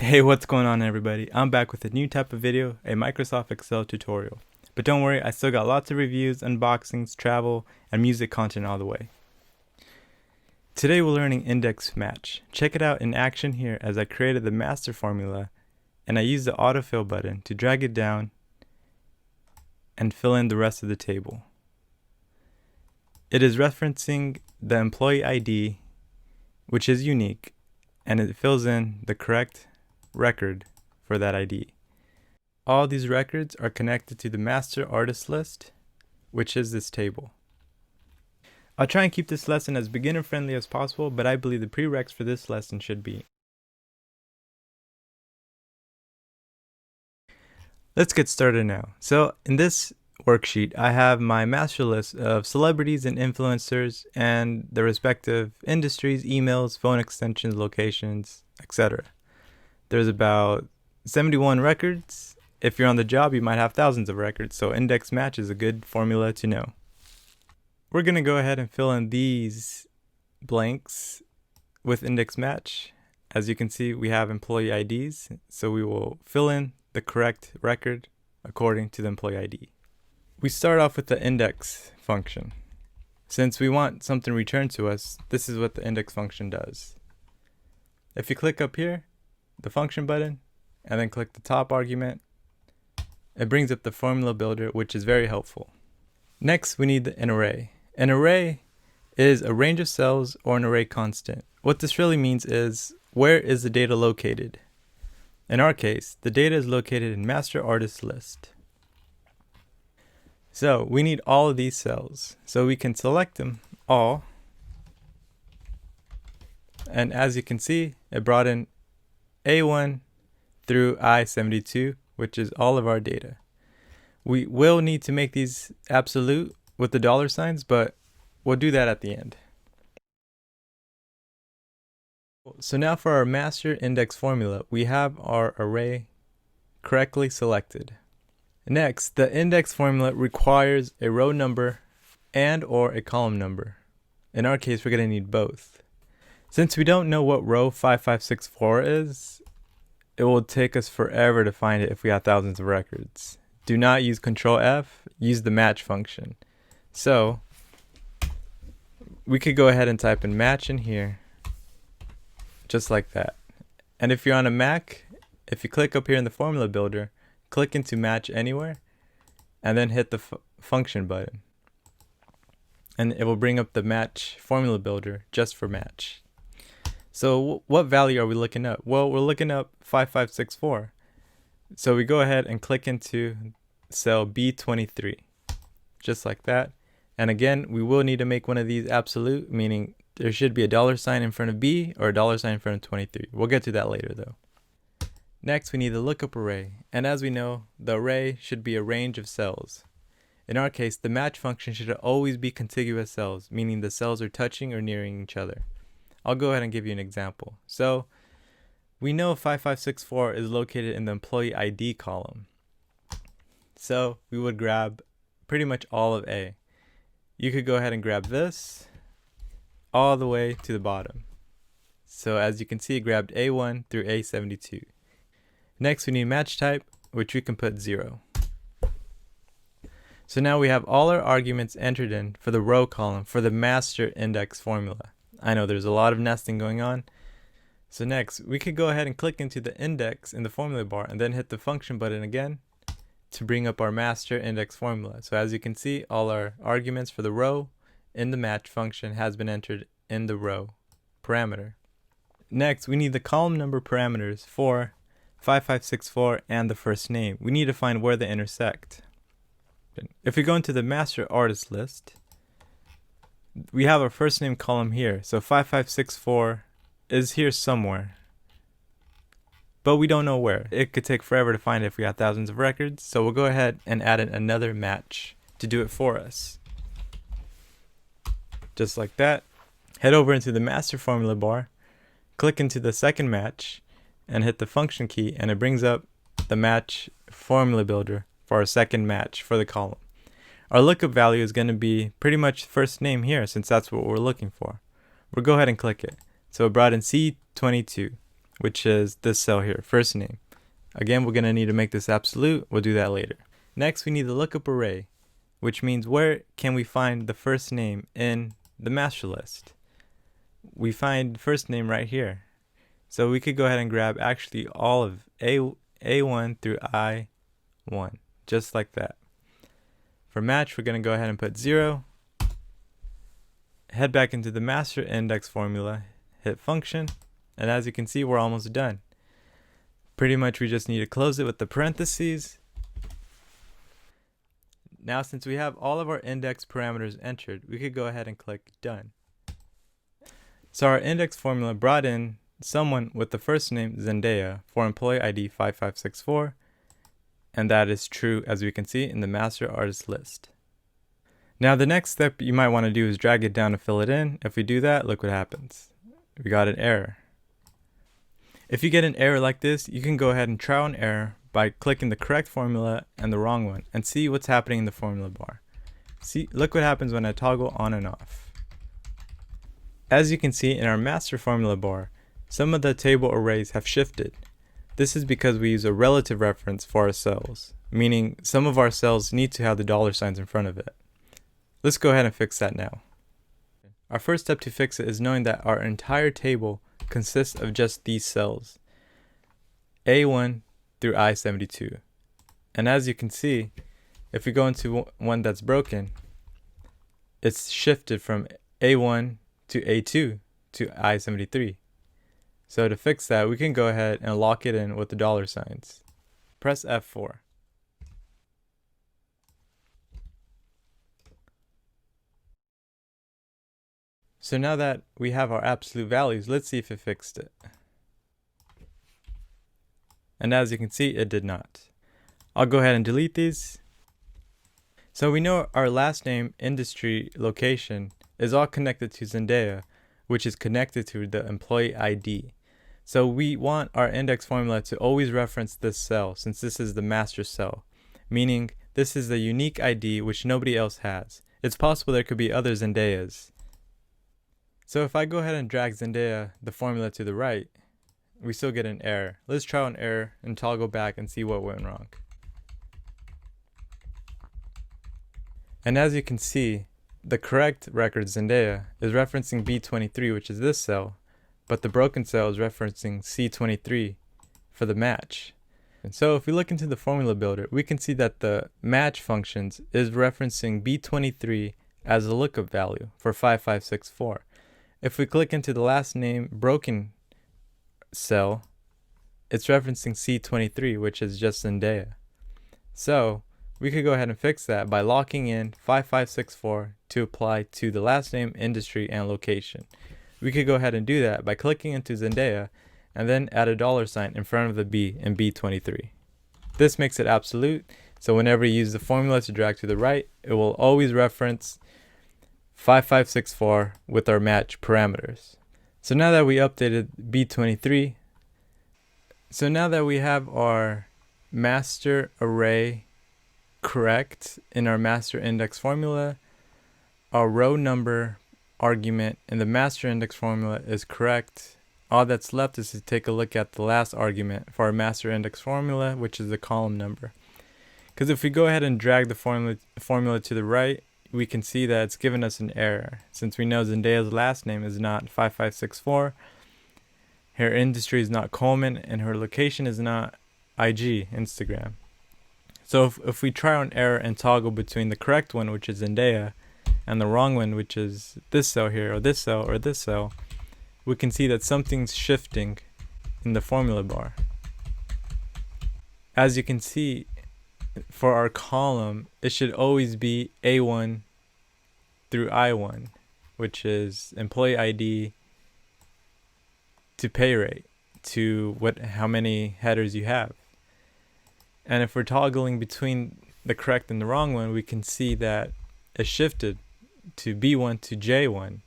Hey, what's going on everybody? I'm back with a new type of video, a Microsoft Excel tutorial. But don't worry, I still got lots of reviews, unboxings, travel, and music content all the way. Today we're learning index match. Check it out in action here as I created the master formula and I used the autofill button to drag it down and fill in the rest of the table. It is referencing the employee ID, which is unique, and it fills in the correct record for that ID. All these records are connected to the master artist list, which is this table. I'll try and keep this lesson as beginner friendly as possible, but I believe the prereqs for this lesson should be. Let's get started now. So in this worksheet, I have my master list of celebrities and influencers and their respective industries, emails, phone extensions, locations, etc. There's about 71 records. If you're on the job, you might have thousands of records, so index match is a good formula to know. We're going to go ahead and fill in these blanks with index match. As you can see, we have employee IDs, so we will fill in the correct record according to the employee ID. We start off with the index function. Since we want something returned to us, this is what the index function does. If you click up here, the function button, and then click the top argument, it brings up the formula builder, which is very helpful. Next, we need an array. An array is a range of cells or an array constant. What this really means is, where is the data located? In our case, the data is located in master artist list. So we need all of these cells. So we can select them all. And as you can see, it brought in A1 through I-72, which is all of our data. We will need to make these absolute with the dollar signs, but we'll do that at the end. So now for our master index formula, we have our array correctly selected. Next, the index formula requires a row number and or a column number. In our case, we're going to need both. Since we don't know what row 5564 is, it will take us forever to find it if we have thousands of records. Do not use Control F, use the match function. So we could go ahead and type in match in here, just like that. And if you're on a Mac, if you click up here in the formula builder, click into match anywhere, and then hit the function button. And it will bring up the match formula builder just for match. So what value are we looking up? Well, we're looking up 5564. So we go ahead and click into cell B23, just like that. And again, we will need to make one of these absolute, meaning there should be a dollar sign in front of B or a dollar sign in front of 23. We'll get to that later though. Next, we need the lookup array. And as we know, the array should be a range of cells. In our case, the match function should always be contiguous cells, meaning the cells are touching or nearing each other. I'll go ahead and give you an example. So we know 5564 is located in the employee ID column. So we would grab pretty much all of A. You could go ahead and grab this all the way to the bottom. So as you can see, it grabbed A1 through A72. Next, we need match type, which we can put 0. So now we have all our arguments entered in for the row column for the master index formula. I know there's a lot of nesting going on. So next, we could go ahead and click into the index in the formula bar and then hit the function button again to bring up our master index formula. So as you can see, all our arguments for the row in the match function has been entered in the row parameter. Next, we need the column number parameters for 5564 and the first name. We need to find where they intersect. If we go into the master artist list, we have our first name column here. So 5564 is here somewhere, but we don't know where. It could take forever to find it if we have thousands of records. So we'll go ahead and add in another match to do it for us. Just like that. Head over into the master formula bar, click into the second match, and hit the function key, and it brings up the match formula builder for our second match for the column. Our lookup value is going to be pretty much first name here, since that's what we're looking for. We'll go ahead and click it. So it brought in C22. which is this cell here, first name. Again, we're going to need to make this absolute. We'll do that later. Next, we need the lookup array, which means where can we find the first name in the master list? We find first name right here. So we could go ahead and grab actually all of A1 through I1, just like that. For match, we're going to go ahead and put 0. Head back into the master index formula, hit function, and as you can see, we're almost done. Pretty much we just need to close it with the parentheses. Now since we have all of our index parameters entered, we could go ahead and click done. So our index formula brought in someone with the first name Zendaya for employee ID 5564, and that is true as we can see in the master artist list. Now the next step you might want to do is drag it down to fill it in. If we do that, look what happens. We got an error. If you get an error like this, you can go ahead and trial and error by clicking the correct formula and the wrong one and see what's happening in the formula bar. Look what happens when I toggle on and off. As you can see in our master formula bar, some of the table arrays have shifted. This is because we use a relative reference for our cells, meaning some of our cells need to have the dollar signs in front of it. Let's go ahead and fix that now. Our first step to fix it is knowing that our entire table consists of just these cells, A1 through I72. And as you can see, if we go into one that's broken, it's shifted from A1 to A2 to I73. So to fix that, we can go ahead and lock it in with the dollar signs. Press F4. So now that we have our absolute values, let's see if it fixed it. And as you can see, it did not. I'll go ahead and delete these. So we know our last name, industry, location is all connected to Zendaya, which is connected to the employee ID. So we want our index formula to always reference this cell since this is the master cell, meaning this is the unique ID which nobody else has. It's possible there could be other Zendayas. So if I go ahead and drag Zendaya, the formula to the right, we still get an error. Let's try an error and toggle back and see what went wrong. And as you can see, the correct record Zendaya is referencing B23, which is this cell, but the broken cell is referencing C23 for the match. And so if we look into the formula builder, we can see that the match functions is referencing B23 as a lookup value for 5564. If we click into the last name broken cell, it's referencing C23, which is just Zendaya. So we could go ahead and fix that by locking in 5564 to apply to the last name, industry, and location. We could go ahead and do that by clicking into Zendaya and then add a dollar sign in front of the B in B23. This makes it absolute, so whenever you use the formula to drag to the right, it will always reference 5564 with our match parameters. So now that we updated B23, so now that we have our master array correct in our master index formula, our row number argument in the master index formula is correct. All that's left is to take a look at the last argument for our master index formula, which is the column number. Because if we go ahead and drag the formula to the right, we can see that it's given us an error. Since we know Zendaya's last name is not 5564, her industry is not Coleman, and her location is not IG, Instagram. So if we try on error and toggle between the correct one, which is Zendaya, and the wrong one, which is this cell here, or this cell, or this cell, we can see that something's shifting in the formula bar. As you can see, for our column, it should always be A1 through I1, which is employee ID to pay rate to how many headers you have. And if we're toggling between the correct and the wrong one, we can see that it shifted to B1 to J1,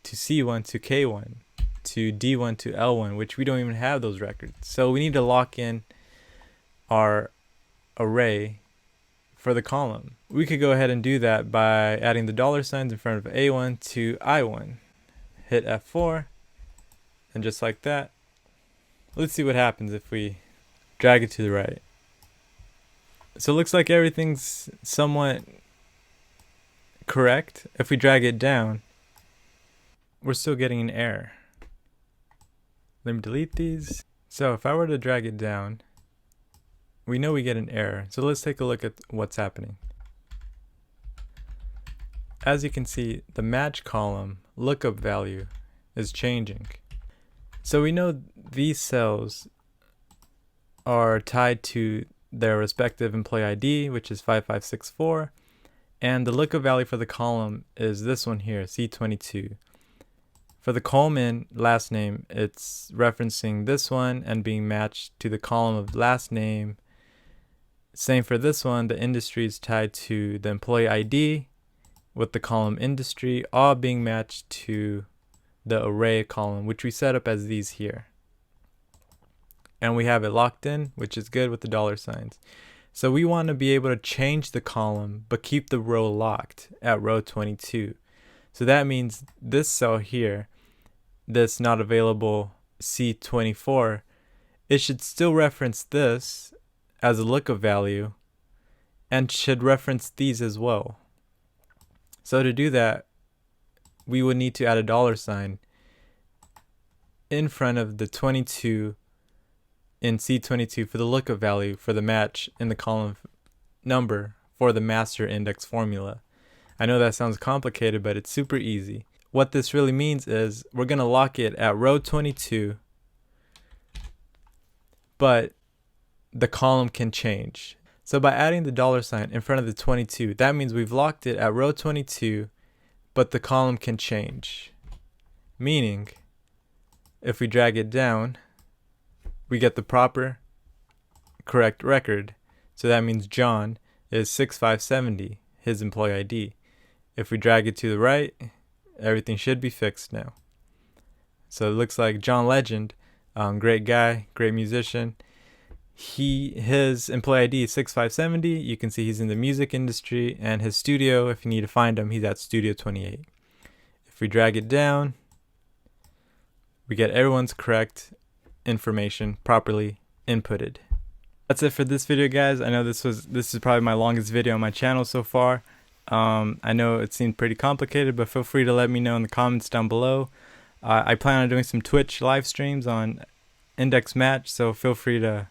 to C1 to K1, to D1 to L1, which we don't even have those records. So we need to lock in our array for the column. We could go ahead and do that by adding the dollar signs in front of A1 to I1. Hit F4, and just like that, Let's see what happens if we drag it to the right. So it looks like everything's somewhat correct. If we drag it down, we're still getting an error. Let me delete these. So if I were to drag it down, we know we get an error. So let's take a look at what's happening. As you can see, the match column lookup value is changing. So we know these cells are tied to their respective employee ID, which is 5564, and the lookup value for the column is this one here, C22. For the Coleman last name, it's referencing this one and being matched to the column of last name. Same for this one, the industry is tied to the employee ID with the column industry, all being matched to the array column, which we set up as these here. And we have it locked in, which is good with the dollar signs. So we want to be able to change the column, but keep the row locked at row 22. So that means this cell here, this not available C24, it should still reference this as a lookup value and should reference these as well. So to do that, we would need to add a dollar sign in front of the 22 in C22 for the lookup value for the match in the column number for the master index formula. I know that sounds complicated, but it's super easy. What this really means is we're going to lock it at row 22, but the column can change. So by adding the dollar sign in front of the 22, that means we've locked it at row 22, but the column can change. Meaning, if we drag it down, we get the proper, correct record. So that means John is 6570, his employee ID. If we drag it to the right, everything should be fixed now. So it looks like John Legend, great guy, great musician. His employee ID is 6570. You can see he's in the music industry, and his studio, if you need to find him, he's at Studio 28. If we drag it down, we get everyone's correct information properly inputted. That's it for this video, guys. I know this is probably my longest video on my channel so far. I know it seemed pretty complicated, but feel free to let me know in the comments down below. I plan on doing some Twitch live streams on index match, so feel free to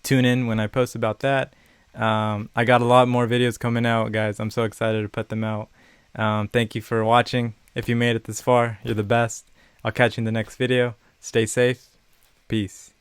tune in when I post about that. I got a lot more videos coming out, guys. I'm so excited to put them out. Thank you for watching. If you made it this far, you're the best. I'll catch you in the next video. Stay safe. Peace.